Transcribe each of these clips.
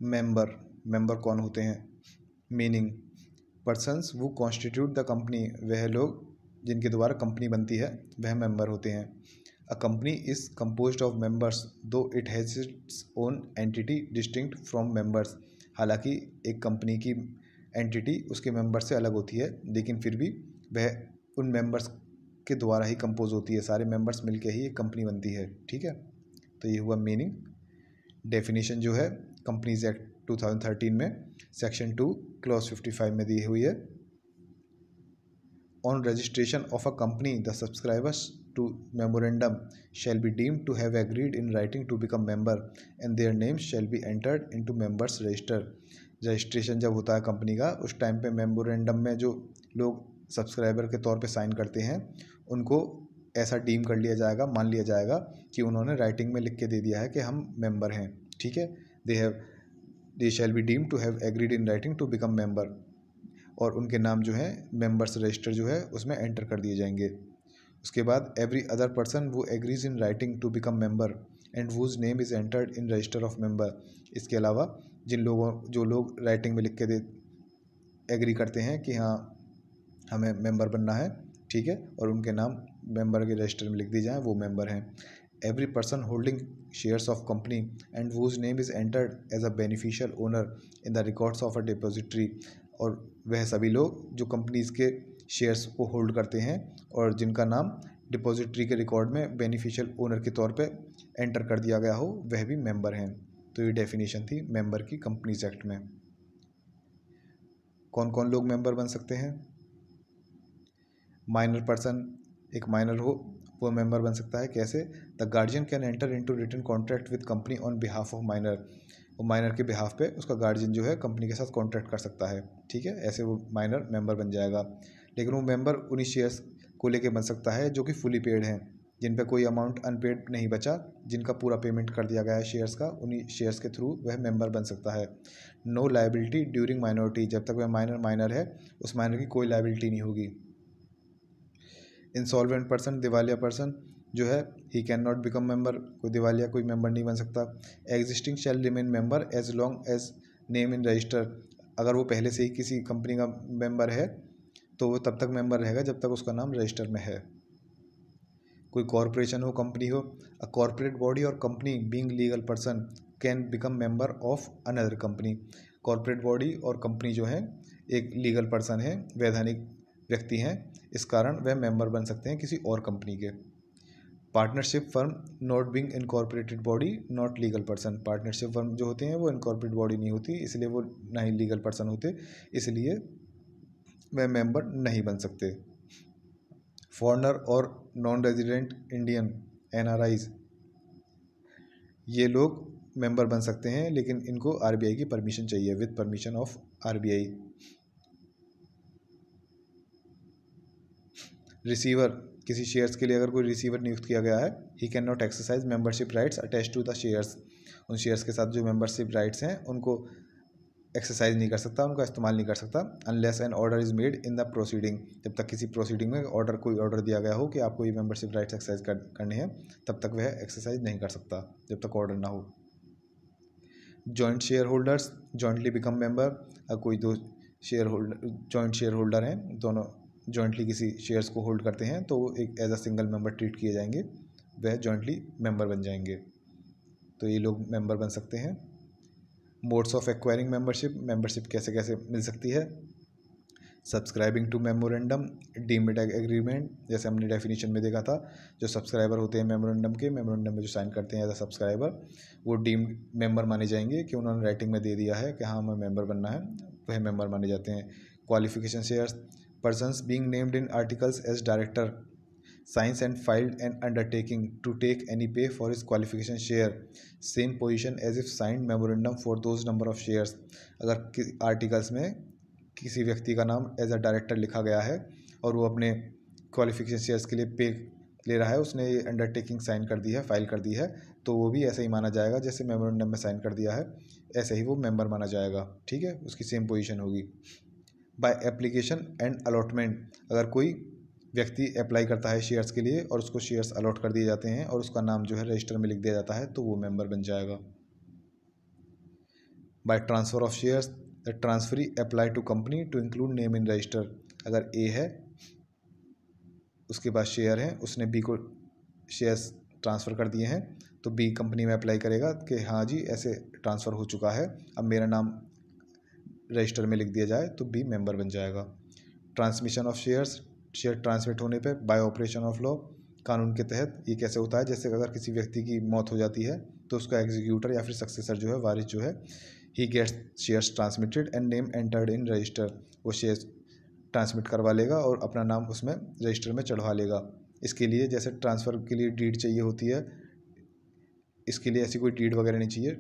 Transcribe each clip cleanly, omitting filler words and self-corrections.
Member, member कौन होते हैं? मीनिंग, पर्सन्स वो कॉन्स्टिट्यूट द कंपनी, वह लोग जिनके द्वारा कंपनी बनती है वह मेंबर होते हैं। A company is composed of members though it has its own entity distinct from members, हालांकि एक कंपनी की एंटिटी उसके मेंबर से अलग होती है, लेकिन फिर भी वह उन मेंबर्स के द्वारा ही कंपोज होती है, सारे मेंबर्स मिलके ही एक कंपनी बनती है। ठीक है, तो ये हुआ मीनिंग। डेफिनेशन जो है कंपनीज एक्ट 2013 में सेक्शन 2 क्लॉज 55 में दी हुई है। On registration of a company the subscribers to memorandum shall be deemed to have agreed in writing to become member and their names shall be entered into members register। Registration जब होता है company का, उस time पे memorandum में जो लोग subscriber के तौर पे साइन करते हैं उनको ऐसा डीम कर लिया जाएगा, मान लिया जाएगा कि उन्होंने राइटिंग में लिख के दे दिया है कि हम मेंबर हैं। ठीक है, they shall be deem to have agreed in writing to become member, और उनके नाम जो है मेंबर्स रजिस्टर जो है उसमें एंटर कर दिए जाएंगे। उसके बाद एवरी अदर पर्सन वो agrees in writing to become member and whose name is entered in register of member. इसके अलावा जो लोग राइटिंग में लिख के एग्री करते हैं कि हाँ हमें मेंबर बनना है, ठीक है, और उनके नाम मेंबर के रजिस्टर में लिख दिए जाएँ, वो मेंबर हैं। Every person holding shares of company and whose name is entered as a beneficial owner in the records of a depository, और वह सभी लोग जो कंपनीज के शेयर्स को होल्ड करते हैं और जिनका नाम डिपॉजिटरी के रिकॉर्ड में बेनिफिशियल ओनर के तौर पे एंटर कर दिया गया हो, वह भी मेंबर हैं। तो ये डेफिनेशन थी मेंबर की कंपनीज एक्ट में। कौन कौन लोग मेंबर बन सकते हैं? माइनर पर्सन, एक माइनर हो वो मेंबर बन सकता है। कैसे? The guardian can enter into written contract with company on behalf of minor, वो माइनर के बिहाफ पे उसका गार्जियन जो है कंपनी के साथ कॉन्ट्रैक्ट कर सकता है। ठीक है, ऐसे वो माइनर मेंबर बन जाएगा। लेकिन वो मेंबर उन्हीं शेयर्स को लेके बन सकता है जो कि फुली पेड हैं, जिन पे कोई अमाउंट अनपेड नहीं बचा, जिनका पूरा पेमेंट कर दिया गया है शेयर्स का, उन्हीं शेयर्स के थ्रू वह मेंबर बन सकता है। नो लायबिलिटी ड्यूरिंग माइनॉरिटी, जब तक वह माइनर है उस माइनर की कोई लायबिलिटी नहीं होगी। इंसॉल्वेंट पर्सन, दिवालिया पर्सन जो है, he can not become member, कोई दिवालिया कोई मेंबर नहीं बन सकता। Existing shall remain member as long as name in register, अगर वो पहले से ही किसी कंपनी का मेंबर है तो वो तब तक मेंबर रहेगा जब तक उसका नाम रजिस्टर में है। कोई कॉरपोरेशन हो, कंपनी हो, अ कॉरपोरेट बॉडी और company being legal person can become member of another company. Corporate body और कंपनी जो है एक लीगल पर्सन है, वैधानिक व्यक्ति हैं, इस कारण वह मेंबर बन सकते हैं किसी और कंपनी के। Partnership firm not being incorporated body not legal person, partnership firm जो होते हैं वो इनकॉर्पोरेट बॉडी नहीं होती, इसलिए वो ना ही लीगल पर्सन होते, इसलिए वह मेंबर नहीं बन सकते। फॉरेनर और नॉन रेजिडेंट इंडियन एनआरआईज, ये लोग मेंबर बन सकते हैं, लेकिन इनको आरबीआई की परमिशन चाहिए, with permission of RBI. Receiver, किसी शेयर्स के लिए अगर कोई रिसीवर नियुक्त किया गया है, he can not exercise membership rights attach to the shares, उन शेयर्स के साथ जो मेंबरशिप राइट्स हैं उनको एक्सरसाइज नहीं कर सकता, उनका इस्तेमाल नहीं कर सकता, unless an order is made in the proceeding, जब तक किसी प्रोसीडिंग में कोई ऑर्डर दिया गया हो कि आपको ये मेंबरशिप राइट्स एक्सरसाइज करने हैं, तब तक वह एक्सरसाइज नहीं कर सकता जब तक ऑर्डर ना हो। Joint share holders jointly become member, कोई दो share holder joint share holder हैं, दोनों जॉइंटली किसी शेयर्स को होल्ड करते हैं तो वो एक as a single member treat किए जाएंगे, वह जॉइंटली मेंबर बन जाएंगे, तो ये लोग मेंबर बन सकते हैं। Modes of acquiring membership, membership कैसे कैसे मिल सकती है? Subscribing to memorandum, deemed agreement, जैसे हमने डेफिनेशन में देखा था, जो सब्सक्राइबर होते हैं मेमोरेंडम में जो साइन करते हैं एज अ सब्सक्राइबर, वो डीम्ड मेंबर माने जाएंगे कि उन्होंने राइटिंग में दे दिया है कि हाँ हमें मेंबर बनना है, वह मेंबर माने जाते हैं। Qualification shares, persons being named in articles as director signs and filed an undertaking to take any pay for his qualification share same position as if signed memorandum for those number of shares, अगर articles में किसी व्यक्ति का नाम as a director लिखा गया है और वो अपने क्वालिफिकेशन शेयर्स के लिए पे ले रहा है, उसने ये अंडरटेकिंग साइन कर दी है, फाइल कर दी है, तो वो भी ऐसे ही माना जाएगा जैसे मेमोरेंडम में साइन कर दिया है, ऐसे ही वो मेंबर माना जाएगा। ठीक है, उसकी सेम पोजीशन होगी। बाय एप्लीकेशन एंड अलॉटमेंट, अगर कोई व्यक्ति अप्लाई करता है शेयर्स के लिए और उसको शेयर्स अलॉट कर दिए जाते हैं और उसका नाम जो है रजिस्टर में लिख दिया जाता है, तो वो मेंबर बन जाएगा। By transfer of shares the transferee apply to company to include name in register. अगर ए है, उसके पास शेयर हैं, उसने बी को शेयर्स ट्रांसफ़र कर दिए हैं, तो बी कंपनी में अप्लाई करेगा कि हाँ जी ऐसे ट्रांसफ़र हो चुका है, अब मेरा नाम रजिस्टर में लिख दिया जाए, तो बी मेंबर बन जाएगा। Transmission of shares, share transmit होने पे बाय ऑपरेशन ऑफ लॉ, कानून के तहत ये कैसे होता है, जैसे अगर किसी व्यक्ति की मौत हो जाती है तो उसका एग्जीक्यूटर या फिर सक्सेसर जो है, वारिस जो है, he gets shares transmitted and name entered in register, वो शेयर्स ट्रांसमिट करवा लेगा और अपना नाम उसमें रजिस्टर में चढ़वा लेगा। इसके लिए जैसे ट्रांसफ़र के लिए डीड चाहिए होती है, इसके लिए ऐसी कोई डीड वगैरह नहीं चाहिए,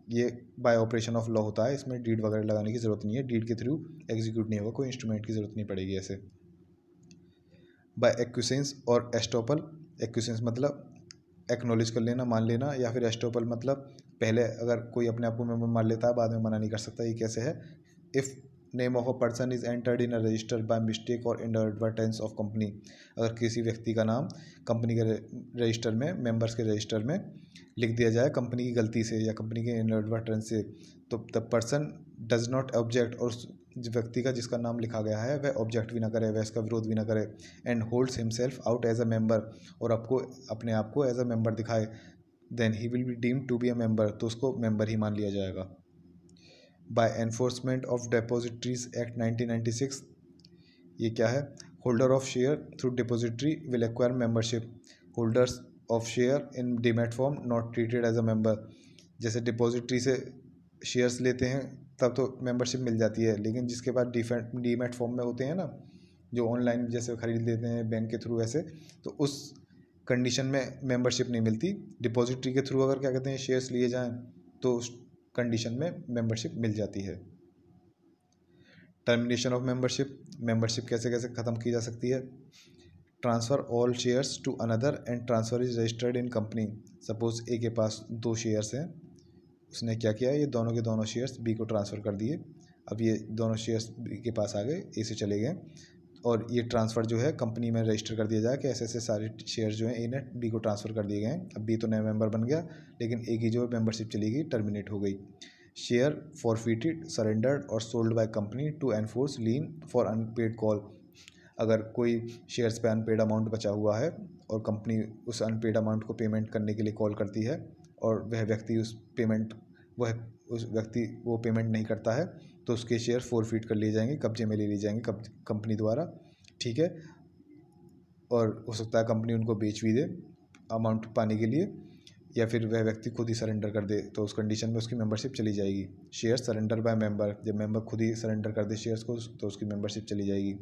ये बाय ऑपरेशन ऑफ लॉ होता है, इसमें डीड वगैरह लगाने की ज़रूरत नहीं है, डीड के थ्रू एग्जीक्यूट नहीं होगा, कोई इंस्ट्रूमेंट की ज़रूरत नहीं पड़ेगी ऐसे। बाय एक्विसेंस और एस्टोपल, एक्विसेंस मतलब एक्नॉलेज कर लेना, मान लेना, या फिर एस्टोपल मतलब पहले अगर कोई अपने आप को मेंबर मान लेता है बाद में मना नहीं कर सकता। ये कैसे है, if name of a person is entered in a resistor by mistake और इनएडवर्टेंस ऑफ कंपनी, अगर किसी व्यक्ति का नाम कंपनी के रजिस्टर में, मेंबर्स के रजिस्टर में लिख दिया जाए कंपनी की गलती से या कंपनी के इनएडवर्टेंस से, तो the person does not object, और जो व्यक्ति का जिसका नाम लिखा गया है वह ऑब्जेक्ट भी ना करे, वह इसका विरोध भी ना करे, and holds himself out as a member, और आपको अपने आप को एज अ मेंबर दिखाए, then he will be deemed to be a member, तो उसको मेंबर ही मान लिया जाएगा। By enforcement of depositories act 1996, ये क्या है, holder of share through depository will acquire membership, holders of share in demat form not treated as a member, जैसे डिपॉजिटरी से शेयर्स लेते हैं तब तो मेंबरशिप मिल जाती है, लेकिन जिसके पास डीमैट फॉर्म में होते हैं ना, जो ऑनलाइन जैसे खरीद लेते हैं बैंक के थ्रू ऐसे, तो उस कंडीशन में मेंबरशिप नहीं मिलती। डिपॉजिटरी के थ्रू अगर क्या कहते हैं शेयर्स लिए जाएं तो उस कंडीशन में मेंबरशिप मिल जाती है। टर्मिनेशन ऑफ मेंबरशिप, मेंबरशिप कैसे कैसे ख़त्म की जा सकती है, transfer all shares to another and transfer is registered in company, suppose A के पास 2 शेयर्स हैं, उसने क्या किया, ये दोनों के दोनों शेयर्स बी को ट्रांसफ़र कर दिए, अब ये दोनों शेयर्स बी के पास आ गए, ए से चले गए, और ये ट्रांसफ़र जो है कंपनी में रजिस्टर कर दिया जाए कि ऐसे ऐसे सारे शेयर्स जो हैं ए ने बी को ट्रांसफ़र कर दिए गए हैं। अब बी तो नया मेंबर बन गया, लेकिन ए की जो मेंबरशिप चली गई, टर्मिनेट हो गई। शेयर फॉरफिटेड, सरेंडर्ड और sold by company to enforce lien for unpaid call, अगर कोई शेयर्स पे अनपेड अमाउंट बचा हुआ है और कंपनी उस अनपेड अमाउंट को पेमेंट करने के लिए कॉल करती है और वह व्यक्ति उस व्यक्ति वो पेमेंट नहीं करता है, तो उसके शेयर फॉरफिट कर लिए जाएंगे, कब्जे में ले लिए जाएंगे कंपनी द्वारा, ठीक है। और हो सकता है कंपनी उनको बेच भी दे अमाउंट पाने के लिए, या फिर वह व्यक्ति खुद ही सरेंडर कर दे, तो उस कंडीशन में उसकी मेंबरशिप चली जाएगी। शेयर सरेंडर बाय मेंबर, जब मेंबर खुद ही सरेंडर कर दे शेयर्स को तो उसकी मेंबरशिप चली जाएगी।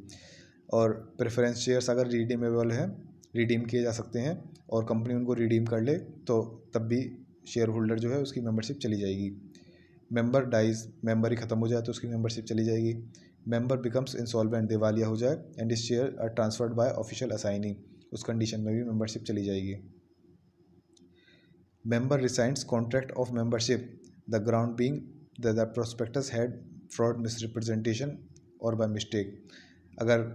और प्रेफरेंस शेयर्स अगर रिडीमेबल हैं, रिडीम किए जा सकते हैं और कंपनी उनको रिडीम कर ले, तो तब भी शेयर होल्डर जो है उसकी मेंबरशिप चली जाएगी। मेंबर डाइज, मेंबर ही ख़त्म हो जाए तो उसकी मेंबरशिप चली जाएगी। मेंबर बिकम्स इंसॉल्वेंट, दिवालिया हो जाए, एंड इस share are transferred by official assignee, उस कंडीशन में भी मेंबरशिप चली जाएगी। Member resigns contract of membership, the ground being that the prospectus had fraud, misrepresentation और बाय मिस्टेक, अगर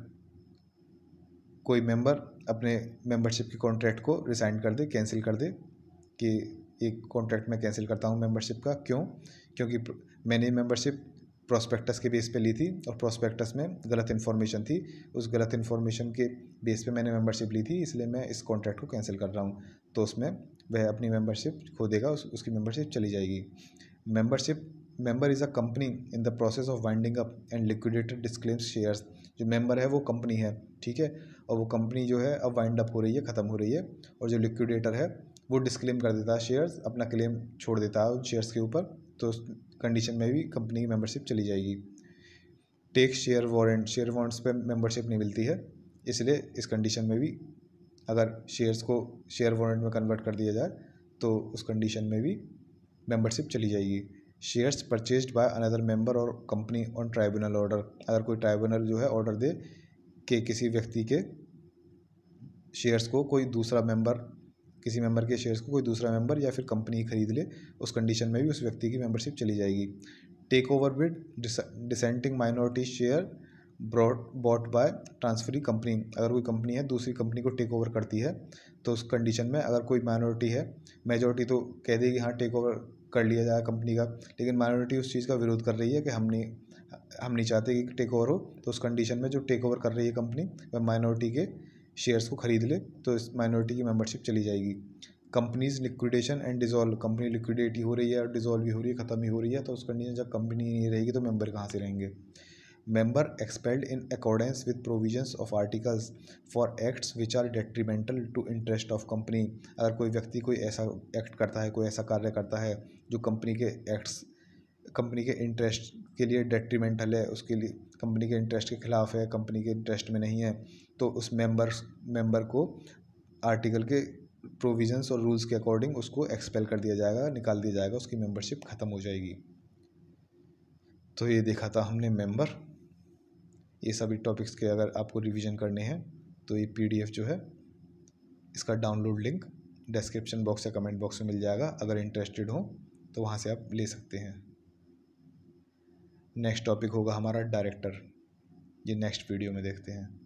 कोई मेंबर अपने मेंबरशिप के कॉन्ट्रैक्ट को रिसाइन कर दे, कैंसिल कर दे कि एक कॉन्ट्रैक्ट में कैंसिल करता हूँ मेंबरशिप का, क्यों, क्योंकि मैंने मेंबरशिप प्रोस्पेक्टस के बेस पे ली थी और प्रोस्पेक्टस में गलत इन्फॉर्मेशन थी, उस गलत इन्फॉर्मेशन के बेस पे मैंने मेंबरशिप ली थी, इसलिए मैं इस कॉन्ट्रैक्ट को कैंसिल कर रहा हूँ, तो उसमें वह अपनी मेंबरशिप खो देगा, उसकी मेंबरशिप चली जाएगी। Member is a company in the process of winding up and liquidated disclaims shares, जो मेंबर है वो कंपनी है, ठीक है, और वो कंपनी जो है अब वाइंड अप हो रही है, ख़त्म हो रही है, और जो लिक्विडेटर है वो डिस्क्लेम कर देता है शेयर्स, अपना क्लेम छोड़ देता है उन शेयर्स के ऊपर, तो उस कंडीशन में भी कंपनी की मेंबरशिप चली जाएगी। Take share warrant, share warrants पे मेंबरशिप नहीं मिलती है, इसलिए इस कंडीशन में भी अगर शेयर्स को शेयर वारंट में कन्वर्ट कर दिया जाए तो उस कंडीशन में भी मेंबरशिप चली जाएगी। Shares purchased by another member और कंपनी ऑन ट्राइब्यूनल ऑर्डर, अगर कोई ट्राइब्यूनल जो है ऑर्डर दे कि किसी व्यक्ति के शेयर्स को कोई दूसरा मेंबर, किसी मेंबर के शेयर्स को कोई दूसरा मेंबर या फिर कंपनी खरीद ले, उस कंडीशन में भी उस व्यक्ति की मेंबरशिप चली जाएगी। Take over bid, dissenting minority share bought by transferee company, अगर कोई कंपनी है दूसरी कंपनी को टेक ओवर करती है तो उस कंडीशन में अगर कोई माइनॉरिटी है, मेजॉरिटी तो कह देगी हाँ टेक ओवर कर लिया जाए कंपनी का। लेकिन माइनॉरिटी उस चीज़ का विरोध कर रही है कि हम नहीं चाहते कि टेक ओवर हो। तो उस कंडीशन में जो टेक ओवर कर रही है कंपनी वह माइनॉरिटी के शेयर्स को खरीद ले तो इस माइनॉरिटी की मेंबरशिप चली जाएगी। Companies liquidation and dissolve, company liquidate ही हो रही है और डिसॉल्व भी हो रही है, ख़त्म ही हो रही है, तो उस कंडीशन जब कंपनी नहीं रहेगी तो मेंबर कहाँ से रहेंगे। Member expelled in accordance with provisions of articles for acts which are detrimental to interest of company. अगर कोई व्यक्ति कोई ऐसा एक्ट करता है, कोई ऐसा कार्य करता है जो कंपनी के एक्ट्स कंपनी के इंटरेस्ट के लिए डेट्रीमेंटल है, उसके लिए कंपनी के इंटरेस्ट के खिलाफ है, कंपनी के इंटरेस्ट में नहीं है, तो उस मेंबर को आर्टिकल के प्रोविजंस और रूल्स के अकॉर्डिंग उसको एक्सपेल कर दिया जाएगा, निकाल दिया जाएगा, उसकी मेंबरशिप ख़त्म हो जाएगी। तो ये देखा था हमने मेंबर। ये सभी टॉपिक्स के अगर आपको रिवीजन करने हैं तो ये PDF जो है इसका डाउनलोड लिंक डिस्क्रिप्शन बॉक्स या कमेंट बॉक्स में मिल जाएगा। अगर इंटरेस्टेड हो तो वहाँ से आप ले सकते हैं। नेक्स्ट टॉपिक होगा हमारा डायरेक्टर, ये नेक्स्ट वीडियो में देखते हैं।